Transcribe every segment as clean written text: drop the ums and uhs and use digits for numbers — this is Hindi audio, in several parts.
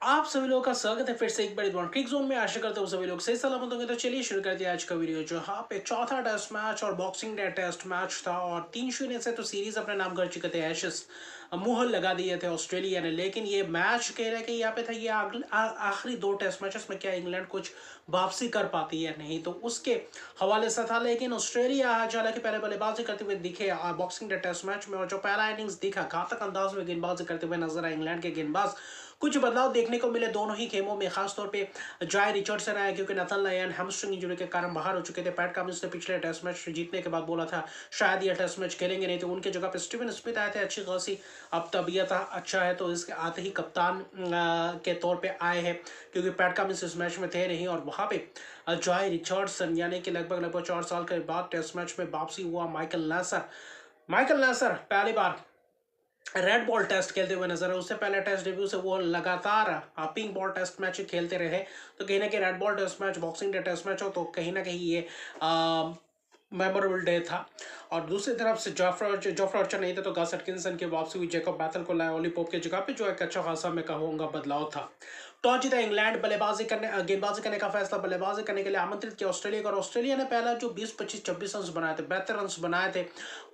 आप सभी लोगों का स्वागत है फिर से एक बड़ी क्रिक जोन में। आशा करते हो सभी लोग सही सलामत होंगे। तो चलिए शुरू करते हैं आज का वीडियो। जो यहाँ पे चौथा टेस्ट मैच और बॉक्सिंग डे टेस्ट मैच था और 3-0 से तो सीरीज अपने नाम कर चुके थे। एशेस मुहर लगा दिए थे ऑस्ट्रेलिया ने, लेकिन ये मैच कह रहे कि यहाँ पे था ये आखिरी दो टेस्ट मैचेस में क्या इंग्लैंड कुछ वापसी कर पाती है नहीं, तो उसके हवाले से था। लेकिन ऑस्ट्रेलिया आज हालांकि पहले बल्लेबाजी करते हुए दिखे बॉक्सिंग डे टेस्ट मैच में, और जो पहला इनिंग्स दिखा घातक अंदाज में गेंदबाजी करते हुए नजर आए इंग्लैंड के गेंदबाज। कुछ बदलाव देखने को मिले दोनों ही खेमों में, खासतौर पे जॉय रिचर्डसन आया क्योंकि नथन लायन हैमस्ट्रिंग इंजरी के कारण बाहर हो चुके थे। पैट कमिंस ने पिछले टेस्ट मैच जीतने के बाद बोला था शायद ये टेस्ट मैच खेलेंगे नहीं, तो उनके जगह पे स्टीवन स्मिथ आए थे। अच्छी खासी अब तबीयत अच्छा है, तो इसके आते ही कप्तान के तौर पे आए हैं क्योंकि पैट कमिंस इस मैच में थे नहीं। और वहां पे जॉय रिचर्डसन यानी कि लगभग 4 साल के बाद टेस्ट मैच में वापसी हुआ माइकल नेसर पहली बार रेड बॉल टेस्ट खेलते हुए नजर है। उससे पहले टेस्ट डेब्यू से वो लगातार पिंक बॉल टेस्ट मैच खेलते रहे, तो कहीं ना कहीं red ball test match boxing day test match हो तो कहीं ना कहीं ये मेमोरेबल डे था। और दूसरी तरफ से जोफ्रा आर्चर नहीं थे तो गस एटकिंसन की वापसी हुई, जैकब बैथल को लाया ओली पोप की जगह पे, जो एक अच्छा खासा मैं कहूँगा बदलाव था। टॉस जीता इंग्लैंड गेंदबाजी करने का फैसला बल्लेबाजी करने के लिए आमंत्रित किया ऑस्ट्रेलिया को, और ऑस्ट्रेलिया ने पहला जो 20-25-26 रन बनाए थे, 72 रन बनाए थे।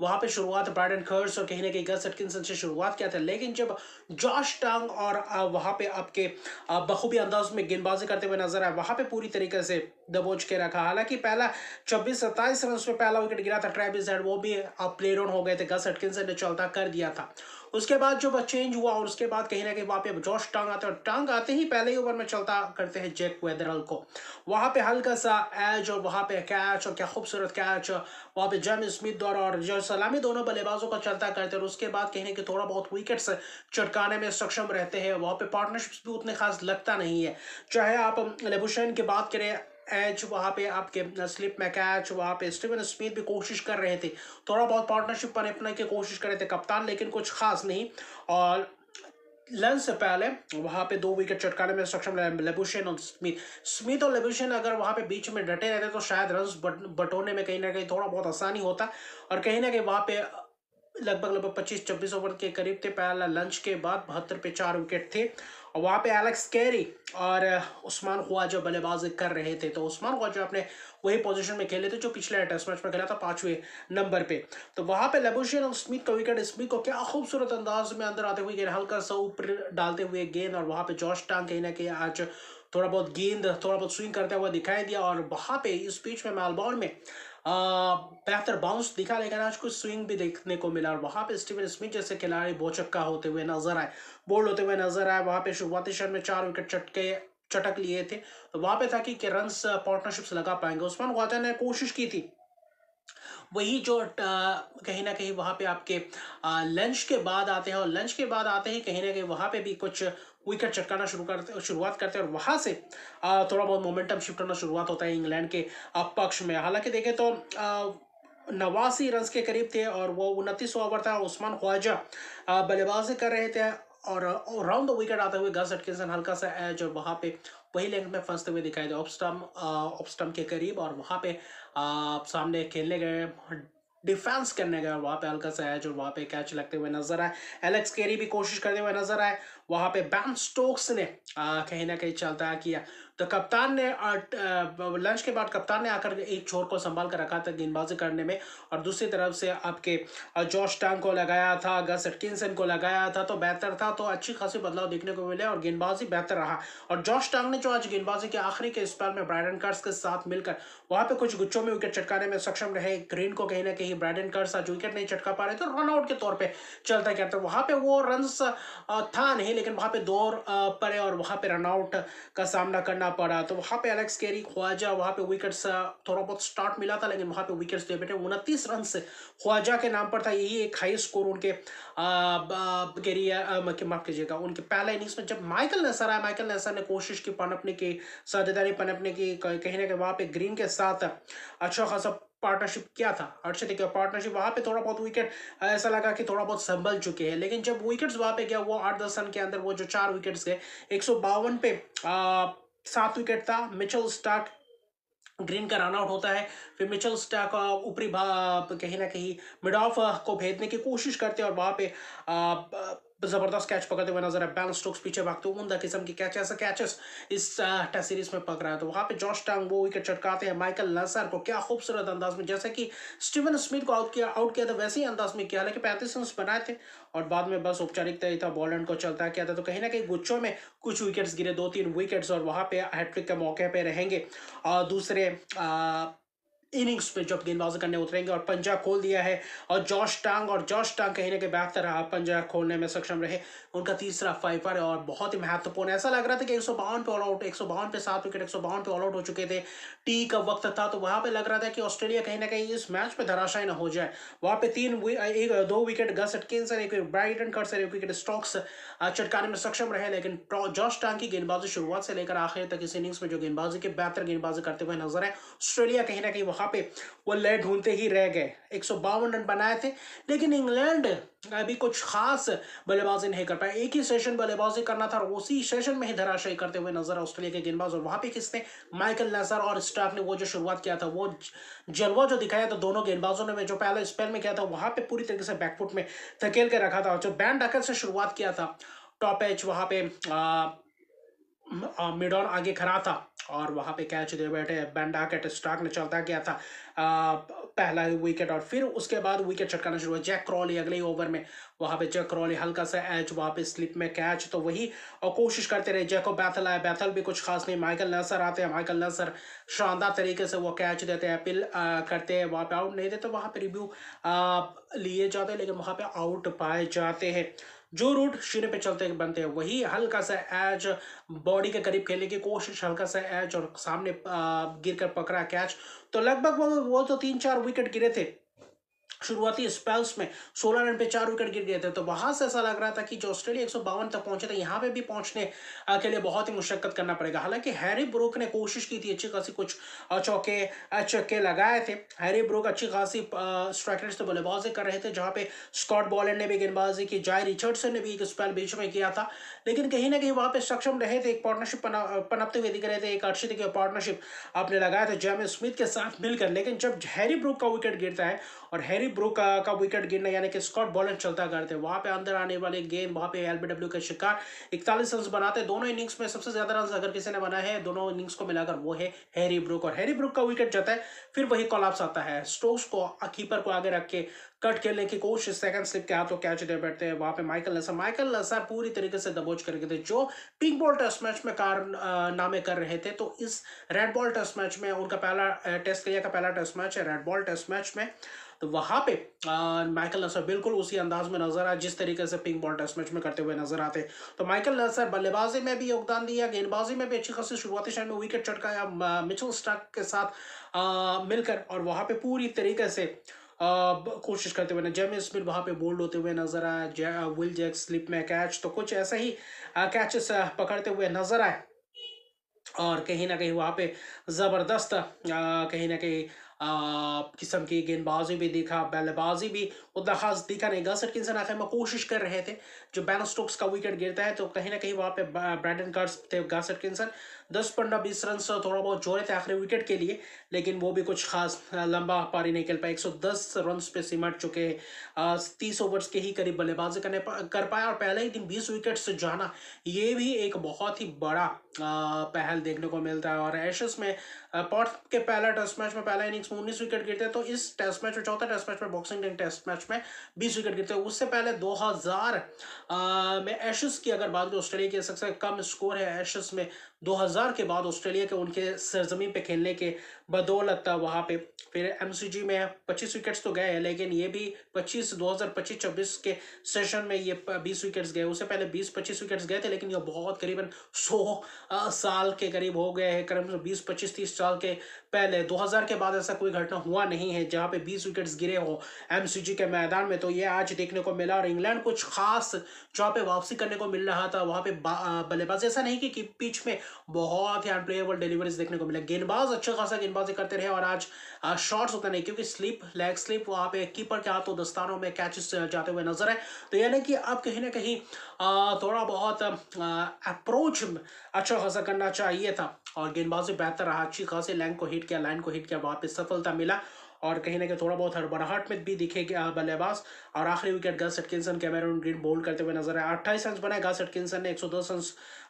वहां पे शुरुआत ब्रायडन कर्स और कहीं ना कहीं गस एटकिंसन से शुरुआत किया था, लेकिन जब जॉश टंग और वहां पे आपके बखूबी अंदाज में गेंदबाजी करते हुए नजर आए, वहां पे पूरी तरीके से दबोच के रखा। हालांकि पहला 26-27 रन में पहला विकेट गिरा था ट्रेविस हेड, वो भी प्लेड ऑन हो गए थे, गस एटकिंसन ने चलता कर दिया था। उसके बाद जो चेंज हुआ और उसके बाद कहीं ना कहीं वहां पे जॉश टंग आते हैं, और टंग आते ही पहले ही ओवर में चलता करते हैं जैक वेदरल को। वहां पे हल्का सा एज और वहां पे कैच, और क्या खूबसूरत कैच वहां पे जेमी स्मिथ द्वारा, और जो सलामी दोनों बल्लेबाजों का चलता करते हैं। और उसके बाद कहीं ना कहीं थोड़ा बहुत विकेट्स चटकाने में सक्षम रहते हैं। वहां पे पार्टनरशिप्स भी उतने खास लगता नहीं है, चाहे आप लेबुशेन की बात करें एज, वहां पे आपके स्लिप में कैच, वहां पे स्टीवन स्मिथ भी कोशिश कर रहे थे, थोड़ा बहुत पार्टनरशिप बनाने की कोशिश कर रहे थे कप्तान, लेकिन कुछ खास नहीं। और लंच से पहले वहां पे 2 विकेट चटकाने में सक्षम रहे लेबुशेन और स्मिथ और लेबुशेन अगर वहां पे बीच में डटे रहते तो शायद रन बटोरने में कहीं ना कहीं थोड़ा बहुत आसानी होता। और कहीं ना कहीं वहां पे लगभग 25-26 ओवर के करीब थे पहला लंच के बाद, 72 पे 4 विकेट थे। और वहां पे एलेक्स कैरी और उस्मान ख्वाजा बल्लेबाजी कर रहे थे, तो उस्मान ख्वाजा अपने वही पोजीशन में खेले थे जो पिछले टेस्ट मैच में खेला था 5वें नंबर पे। तो वहां पे लेबुशेन और स्मिथ का विकेट, स्मिथ को क्या खूबसूरत अंदाज में अंदर आते हुए गेंद हल्का सा ऊपर डालते हुए गेंद, और वहां पे जॉश टांग कहीं ना कहीं आज थोड़ा बहुत स्विंग करते हुए दिखाई दिया। और वहां पे इस पिच में मेलबोर्न में बेहतर बाउंस दिखा, लेकिन आज कुछ स्विंग भी देखने को मिला। और वहां पे स्टीवन स्मिथ जैसे खिलाड़ी बोचक्का होते हुए नजर आए, बोल्ड होते हुए नजर आए। वहां पे शुरुआती शट में 4 विकेट चटक लिए थे, तो वहां पे था कि रन्स पार्टनरशिप्स लगा पाएंगे। उस्मान ख्वाजा ने कोशिश की थी, वही जो कहीं ना कहीं वहां पे आपके लंच के बाद आते हैं, और लंच के बाद आते ही कहीं ना कहीं वहां पे भी कुछ विकेट चटकाना शुरुआत करते हैं, और वहां से थोड़ा बहुत मोमेंटम शिफ्ट होना शुरुआत होता है इंग्लैंड के पक्ष में। हालांकि देखें तो 89 रन के करीब थे और वो 29 ओवर था। उस्मान ख्वाजा बल्लेबाजी कर रहे थे, और राउंड द विकेट आते हुए गस एटकिंसन हल्का सा एज, और वहां पे वही लेंथ में फंसते हुए दिखाई दे ऑफ स्टंप के करीब, और वहां पे सामने खेलने गए, डिफेंस करने गए, और वहां पे हल्का सा एज और वहां पे कैच लगते हुए नजर आए। एलेक्स केरी भी कोशिश करते हुए नजर आए। वहां पे बैन स्टोक्स ने कहीं ना कहीं चलता किया, तो कप्तान ने लंच के बाद कप्तान ने आकर एक छोर को संभाल कर रखा था गेंदबाजी करने में, और दूसरी तरफ से आपके जॉश टांग को लगाया था, गस एटकिंसन को लगाया था, तो बेहतर था। तो अच्छी खासी बदलाव देखने को मिले और गेंदबाजी बेहतर रहा। और जॉश टांग ने जो आज गेंदबाजी के आखिरी के स्पेल में ब्रायडन कर्स के साथ मिलकर वहां पे कुछ गुच्छों में विकेट चटकाने में सक्षम रहे। ग्रीन को कहीं ना कहीं ब्रायडन कर्स आज विकेट नहीं चटका पा रहे थे, रनआउट के तौर पे चलता क्या था। वहां पे वो रन था नहीं, लेकिन वहां पे दौर पड़े और वहां पे रनआउट का सामना करना पड़ा। तो वहां पे एलेक्स केरी ख्वाजा वहां पे विकेट्स थोड़ा बहुत स्टार्ट मिला था, लेकिन वहां पे विकेट्स दे बैठे। 29 रन से ख्वाजा के नाम पर था, यही एक हाई स्कोर उनके माफ कीजिएगा उनके पहले इनिंग्स में। जब माइकल नेसर ने कोशिश की पनपने की, साझेदारी पनपने की, कहीं ना कहीं वहां पे ग्रीन के साथ अच्छा खासा पार्टनरशिप किया था, अर्शदीप का पार्टनरशिप। वहां पे थोड़ा बहुत विकेट ऐसा लगा कि थोड़ा बहुत संभल चुके हैं, लेकिन जब विकेट्स वहां पे गया वो 8-10 रन के अंदर वो जो 4 विकेट्स गए, 152 पे 7 विकेट था। मिचेल स्टार्क ग्रीन का रन आउट होता है, फिर मिचेल स्टार्क ऊपरी भाग कहीं ना कहीं मिड ऑफ को भेजने की कोशिश करते हैं, और वहां पे जबरदस्त कैच पकड़ते हुए नजर है। बैन स्टोक्स पीछे भागते हुए उमदा किस्म की कैच, ऐसा कैचेस इस टेस्ट सीरीज में पकड़ा है। तो वहां पे जॉश टंग वो विकेट चटकाते हैं माइकल नसर को, क्या खूबसूरत अंदाज में, जैसे कि स्टीवन स्मिथ को आउट किया था वैसे ही अंदाज में किया। हालांकि 35 रन बनाए थे और बाद में बस औपचारिकता ही था, बॉलैंड को चलता किया था। तो कहीं ना कहीं गुच्छों में कुछ विकेट्स गिरे, 2-3 विकेट्स, और वहां पे हैट्रिक के मौके पे रहेंगे और दूसरे इनिंग्स पे जब गेंदबाजी करने उतरेंगे। और पंजा खोल दिया है और जॉश टांग कहीं ना कहीं बेहतर रहा, पंजा खोलने में सक्षम रहे। उनका तीसरा फाइफर है और बहुत ही महत्वपूर्ण, ऐसा लग रहा था कि 152 पे ऑल आउट, 152 पे 7 विकेट, 152 पे ऑल आउट हो चुके थे, टी का वक्त था। तो वहां पे लग रहा था कि ऑस्ट्रेलिया कहीं ना कहीं इस मैच में धराशायी न हो जाए। वहां पे 2 विकेट गस एटकिंसन, एक ब्राइटन कर्सर, एक विकेट स्टोक्स चटकाने में सक्षम रहे। लेकिन जॉश टांग की गेंदबाजी शुरुआत से लेकर आखिर तक इस इनिंग्स में जो गेंदबाजी के बेहतर गेंदबाजी करते हुए नजर है। ऑस्ट्रेलिया कहीं ना कहीं वहां पे वो लय ढूंढते ही रह गए। 152 रन बनाए थे, लेकिन इंग्लैंड अभी कुछ खास बल्लेबाजी नहीं कर पाए। एक ही सेशन बल्लेबाजी करना था और उसी सेशन में ही धराशायी करते हुए नजर ऑस्ट्रेलिया के गेंदबाज। और वहां पे किसने, माइकल नसर और स्टार्क ने वो जो शुरुआत किया था, वो जलवा जो दिखाया था दोनों गेंदबाजों ने, जो पहले स्पेल में किया था वहां पे पूरी तरीके से बैकफुट में धकेल के रखा था। जो बैन डकल से शुरुआत किया था, टॉप एज वहां पे मिडॉन आगे खड़ा था और वहां पे कैच दे बैठे बैंडाकेट, स्टार्क ने चलता किया था पहला विकेट। और फिर उसके बाद विकेट चटकाना शुरू हुआ जैक क्रॉली अगले ही ओवर में। वहां पे जैक क्रॉली हल्का सा एज, वहां पे स्लिप में कैच, तो वही और कोशिश करते रहे। जैको बैथल आया, बैथल भी कुछ खास नहीं। माइकल नसर आते हैं, माइकल नसर शानदार तरीके से वो कैच देते हैं, अपील करते हैं, वहां पे आउट नहीं देते, वहां पे रिव्यू लिए जाते हैं, लेकिन वहां पे आउट पाए जाते हैं। जो रूट शून्य पे चलते बनते हैं वही हल्का सा एज, बॉडी के करीब खेलने की कोशिश, हल्का सा एज और सामने गिर कर पकड़ा कैच। तो लगभग वो तो 3-4 विकेट गिरे थे शुरुआती स्पेल्स में, 16 रन पे 4 विकेट गिर गए थे। तो वहां से ऐसा लग रहा था कि जो ऑस्ट्रेलिया 152 तक पहुंचे थे, यहाँ पे भी पहुंचने के लिए बहुत ही मुशक्कत करना पड़ेगा। हालांकि हैरी ब्रूक ने कोशिश की थी, अच्छी खासी कुछ चौके छक्के लगाए थे। हैरी ब्रूक अच्छी खासी स्ट्राइक रेट से बल्लेबाजी कर रहे थे, जहां पे स्कॉट बॉलैंड ने भी गेंदबाजी की, जाय रिचर्डसन ने भी एक स्पेल बीच में किया था। लेकिन कहीं ना कहीं वहां पे सक्षम रहे थे, एक पार्टनरशिप पनपते हुए दिख रहे थे, एक अर्शदीप की पार्टनरशिप आपने लगाया था जेम्स स्मिथ के साथ मिलकर। लेकिन जब हैरी ब्रूक का विकेट गिरता है और हैरी ब्रूक का विकेट गिरना यानी कि स्कॉट बॉलैंड चलता करते हैं, वहां पे अंदर आने वाले गेंद, वहां पे एलबीडब्ल्यू का शिकार 41 रन बनाते हैं। दोनों इनिंग्स में सबसे ज्यादा रन अगर किसी ने बना है दोनों इनिंग्स को मिलाकर, वो है हैरी ब्रूक। और हैरी ब्रूक का विकेट जाता है, फिर वही कॉलअप्स आता है। स्टोक्स को कीपर को आगे रख के कट खेलने की कोशिश, सेकंड स्लिप के हाथों कैच दे बैठते हैं। वहां पे माइकल नसर पूरी तरीके से दबोच करके थे, जो पिंक बॉल टेस्ट मैच में कारनामे कर रहे थे। तो इस रेड बॉल टेस्ट मैच में उनका पहला टेस्ट क्रिया का पहला टेस्ट मैच है रेड बॉल टेस्ट मैच में। तो वहां पे माइकल नसर बिल्कुल उसी अंदाज में नजर आया जिस तरीके से पिंक बॉल टेस्ट मैच में करते हुए नजर आते। तो माइकल नसर बल्लेबाजी में भी योगदान दिया, गेंदबाजी में भी अच्छी खासी शुरुआती शाम में विकेट चटकाया मिचेल स्टार्क के साथ मिलकर। और वहां पे पूरी तरीके से कोशिश करते हुए जेम्स स्मिथ वहां पे बोल्ड होते हुए नजर आया, विल जैक स्लिप में कैच, तो कुछ ऐसा ही कैचेस पकड़ते हुए नजर आए। और कहीं ना कहीं वहां पे जबरदस्त कहीं ना कहीं किस्म की गेंदबाजी भी दिखा, बल्लेबाजी भी उतना खास दिखा नहीं। गस एटकिंसन आखिर में कोशिश कर रहे थे, जो बैन स्टोक्स का विकेट गिरता है तो कहीं ना कहीं वहां पे ब्रैंडन कर्स थे, गस एटकिंसन 10-15-20 रन से थोड़ा बहुत जोड़े थे आखिरी विकेट के लिए, लेकिन वो भी कुछ खास लंबा पारी नहीं खेल पाए। 110 रन पे सिमट चुके, 30 ओवर्स के ही करीब बल्लेबाजी कर पाया। और पहले ही दिन 20 विकेट से जाना, ये भी एक बहुत ही बड़ा पहल देखने को मिलता है। और एशेस में पॉट के पहला टेस्ट मैच में पहला इनिंग्स में 19 विकेट गिरते हैं, तो इस टेस्ट मैच में, चौथा टेस्ट मैच में, बॉक्सिंग डे टेस्ट मैच में 20 विकेट गिरते हैं। उससे पहले 2000 में एशेस की अगर बात करें, ऑस्ट्रेलिया की सबसे कम स्कोर है एशेस में 2000 के बाद ऑस्ट्रेलिया के उनके सरजमीन पे खेलने के बदौलत वहां पे। फिर एमसीजी में 25 विकेट्स तो गए हैं, लेकिन ये भी 2025-26 के सेशन में ये 20 विकेट्स गए। उससे पहले 20-25 विकेट्स गए थे, लेकिन ये बहुत करीबन 100 साल के करीब हो गए हैं, करीब 20-25-30 साल के पहले। 2000 के बाद ऐसा कोई घटना हुआ नहीं है जहां पे 20 विकेट्स गिरे हो एमसीजी के मैदान में। तो ये आज देखने को मिला। और इंग्लैंड कुछ खास जहाँ पे वापसी करने को मिल रहा था, वहां पे बल्लेबाज ऐसा नहीं कि पिच में बहुत ही अनप्लेएबल डिलीवरीज देखने को मिला। गेंदबाज अच्छा खासा गेंदबाजी करते रहे और आज शॉट्स होता नहीं, क्योंकि स्लिप, लेग स्लिप, वहां पे कीपर के हाथों दस्तानों में कैचेस जाते हुए नजर है। तो यानी कि अब कहीं ना कहीं थोड़ा बहुत अप्रोच अच्छा खासा करना चाहिए था और गेंदबाजी बेहतर रहा, अच्छी खासी लाइन को हिट किया, वहां पे सफलता मिला। और कहीं ना कहीं थोड़ा बहुत हड़बड़ाहट में भी दिखे बल्लेबाज। और आखिरी wicket Gus Atkinson Cameron Green bowled करते हुए नजर आए। 28 रन बनाए गस एटकिंसन ने, 110 रन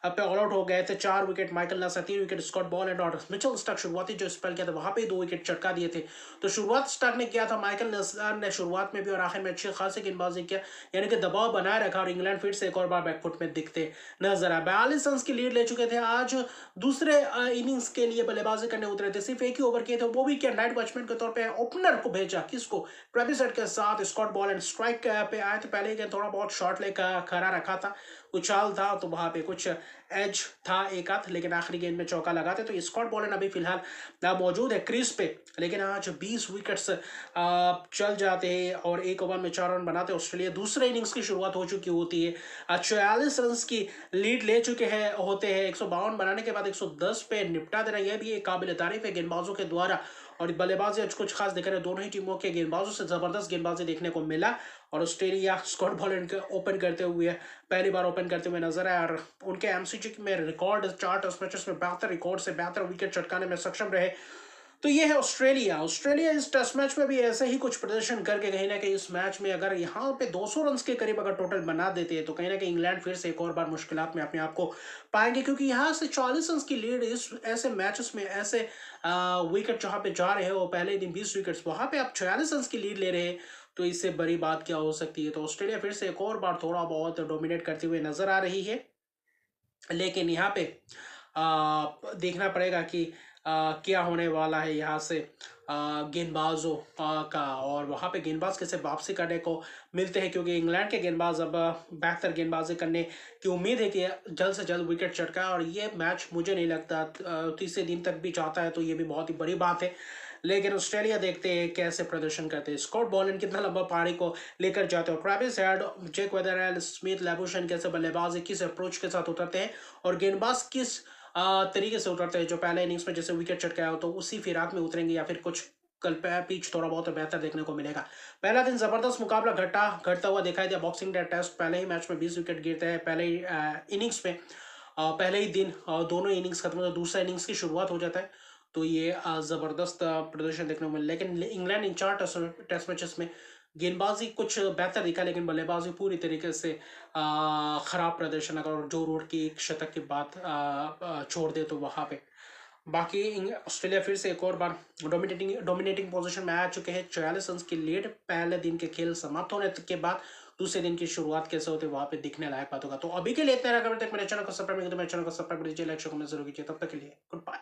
पे ऑल आउट हो गए थे। 4 विकेट माइकल नसा, 3 विकेट स्कॉट बॉलैंड और मिचेल स्टार्क शुरुआती जो स्पेल किया था वहां पे 2 विकेट चटका दिए थे। तो शुरुआत स्टार्क ने किया था, माइकल नसा ने शुरुआत में भी और आखिर में अच्छी खासी गेंदबाजी किया, यानी कि दबाव बनाए रखा और इंग्लैंड फिर से एक और बार बैकफुट में दिखते नजर आए। 42 रन की लीड ले चुके थे। आज दूसरे इनिंग्स के लिए बल्लेबाजी करने उतरे थे, सिर्फ एक ही ओवर किए थे, वो भी क्या नाइट वॉचमैन के तौर पे ओपनर को भेजा। किसको? ट्रेविस हेड के साथ। स्कॉट बॉलैंड स्ट्राइक पे आए थे, पहले ही गेंद थोड़ा बहुत शॉट लेकर खड़ा रखा था, उछाल था तो वहां पे कुछ एज था एक आध, लेकिन आखिरी गेंद में चौका लगाते। तो स्कॉट बॉलैंड अभी फिलहाल मौजूद है क्रीज पे, लेकिन आज 20 विकेट्स चल जाते हैं और एक ओवर में 4 रन बनाते ऑस्ट्रेलिया। दूसरे इनिंग्स की शुरुआत हो चुकी होती है। 44 रन की लीड ले चुके हैं होते हैं। 152 बनाने के बाद 110 पे निपटा देना, यह भी एक काबिल तारीफ है गेंदबाजों के द्वारा। और बल्लेबाजी आज कुछ खास दिख रहे हैं, दोनों ही टीमों के गेंदबाजों से जबरदस्त गेंदबाजी देखने को मिला। और ऑस्ट्रेलिया स्कॉट बॉलैंड ओपन करते हुए पहली बार ओपन करते हुए नजर आए और उनके एमसीजी में रिकॉर्ड 4 टेस्ट मैचेस में 72 रिकॉर्ड से 72 विकेट चटकाने में सक्षम रहे। तो ये है ऑस्ट्रेलिया। ऑस्ट्रेलिया इस टेस्ट मैच में भी ऐसे ही कुछ प्रदर्शन करके कहीं ना कहीं इस मैच में अगर यहाँ पे 200 रन के करीब अगर टोटल बना देते हैं तो कहीं ना कहीं इंग्लैंड फिर से एक और बार मुश्किलात में अपने आप को पाएंगे, क्योंकि यहाँ से 40 रन की लीड इस ऐसे मैचेस में ऐसे विकेट जहाँ पे जा रहे हैं, वो पहले दिन 20 विकेट्स, वहां पे आप 46 रन की लीड ले रहे हैं, तो इससे बड़ी बात क्या हो सकती है। तो ऑस्ट्रेलिया फिर से एक और बार थोड़ा बहुत डोमिनेट करते हुए नजर आ रही है, लेकिन यहाँ पे देखना पड़ेगा कि क्या होने वाला है यहाँ से गेंदबाजों का, और वहाँ पे गेंदबाज कैसे वापसी करने को मिलते हैं, क्योंकि इंग्लैंड के गेंदबाज अब बेहतर गेंदबाजी करने की उम्मीद है कि जल्द से जल्द विकेट चटकाए। और ये मैच मुझे नहीं लगता तीसरे दिन तक भी जाता है, तो ये भी बहुत ही बड़ी बात है। लेकिन ऑस्ट्रेलिया देखते हैं कैसे प्रदर्शन करते हैं, स्कॉट बॉलैंड कितना लंबा पारी को लेकर जाते हो, ट्रेविस हेड, जेक वेदरडेल, स्मिथ, लेबुशन कैसे बल्लेबाजी किस अप्रोच के साथ उतरते हैं और गेंदबाज किस तरीके से उतरते हैं। जो पहले इनिंग्स में जैसे विकेट चटकाया हो तो उसी फिराक में उतरेंगे या फिर कुछ कल पिच थोड़ा बहुत बेहतर देखने को मिलेगा। पहला दिन जबरदस्त मुकाबला घटता हुआ दिखाई दिया। बॉक्सिंग डे टेस्ट पहले ही मैच में 20 विकेट गिरते हैं, पहले ही इनिंग्स में पहले ही दिन दोनों इनिंग्स खत्म होते, दूसरा इनिंग्स की शुरुआत हो जाता है। तो ये जबरदस्त प्रदर्शन देखने को मिला। लेकिन इंग्लैंड इन 4 टेस्ट मैचेस में गेंदबाजी कुछ बेहतर दिखा, लेकिन बल्लेबाजी पूरी तरीके से खराब प्रदर्शन। अगर जो रूट की एक शतक की बात छोड़ दे तो वहाँ पे बाकी ऑस्ट्रेलिया फिर से एक और बार डोमिनेटिंग पोजीशन में आ चुके हैं। 44 रन की लीड पहले दिन के खेल समाप्त होने के बाद दूसरे दिन की शुरुआत कैसे होती है वहां पे दिखने लायक बात होगा। तो अभी के लिए इतना, अगर तक मेरे चैनल को सब्सक्राइब नहीं किया तो मेरे चैनल को सब्सक्राइब कीजिए, लाइक शेयर कमेंट जरूर कीजिए। तब तक के लिए गुड बाय।